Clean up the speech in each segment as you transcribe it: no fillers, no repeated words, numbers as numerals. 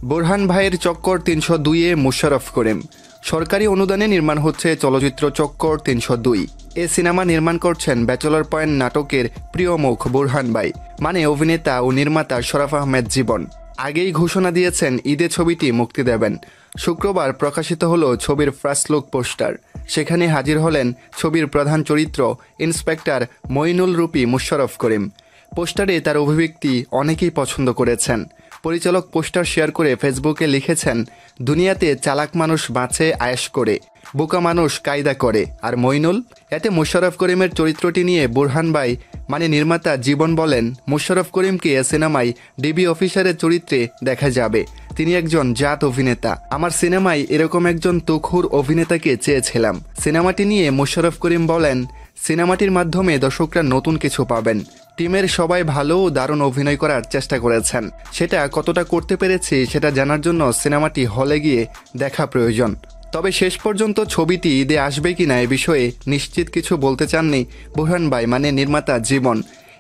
বোরহান ভাইয়ের চক্কর ৩০২-এ মোশাররফ করিম। সরকারি অনুদানে নির্মাণ হচ্ছে চলচ্চিত্র চক্কর ৩০২। এ সিনেমা নির্মাণ করছেন ব্যাচেলর পয়েন্ট নাটকের প্রিয় মুখ বোরহান ভাই, মানে অভিনেতা ও নির্মাতা শরাফ আহমেদ জীবন। আগেই ঘোষণা দিয়েছেন ঈদে ছবিটি মুক্তি দেবেন। শুক্রবার প্রকাশিত হলো ছবির ফার্স্ট লুক পোস্টার। সেখানে হাজির হলেন ছবির প্রধান চরিত্র ইন্সপেক্টর মঈনুল রূপী মোশাররফ করিম। পোস্টারে তার অভিব্যক্তি অনেকেই পছন্দ করেছেন। পরিচালক পোস্টার শেয়ার করে ফেসবুকে লিখেছেন, দুনিয়াতে চালাক মানুষ বাঁচে আয়েশ করে, বোকা মানুষ কায়দা করে, আর মঈনুল। এতে মোশাররফ করিমের চরিত্রটি নিয়ে বোরহান ভাই মানে নির্মাতা জীবন বলেন, মোশাররফ করিমকে এ সিনেমায় ডিবি অফিসারের চরিত্রে দেখা যাবে। তিনি একজন জাত অভিনেতা। আমার সিনেমায় এরকম একজন তুখুর অভিনেতাকে চেয়েছিলাম। সিনেমাটি নিয়ে মোশাররফ করিম বলেন, সিনেমাটির মাধ্যমে দর্শকরা নতুন কিছু পাবেন। টিমের সবাই ভালো ও দারুণ অভিনয় করার চেষ্টা করেছেন। সেটা কতটা করতে পেরেছি সেটা জানার জন্য সিনেমাটি হলে গিয়ে দেখা প্রয়োজন। তবে শেষ পর্যন্ত ছবিটি ঈদে আসবে কিনা এ বিষয়ে নিশ্চিত কিছু বলতে চাননি বোরহান ভাই মানে নির্মাতা জীবন।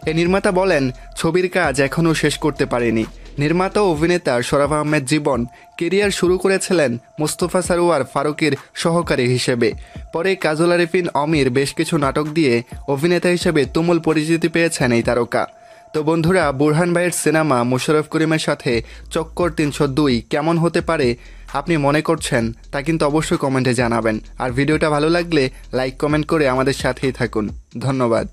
এ নির্মাতা বলেন, ছবির কাজ এখনও শেষ করতে পারেনি। নির্মাতা ও অভিনেতা শরাফ আহমেদ জীবন কেরিয়ার শুরু করেছিলেন মোস্তফা সারোয়ার ফারুকের সহকারী হিসেবে। পরে কাজল আরিফিন অমির বেশ কিছু নাটক দিয়ে অভিনেতা হিসেবে তুমুল পরিচিতি পেয়েছেন এই তারকা। তো বন্ধুরা, বোরহান ভাইয়ের সিনেমা মোশাররফ করিমের সাথে চক্কর ৩০২ কেমন হতে পারে আপনি মনে করছেন তা কিন্তু অবশ্যই কমেন্টে জানাবেন। আর ভিডিওটা ভালো লাগলে লাইক কমেন্ট করে আমাদের সাথেই থাকুন। ধন্যবাদ।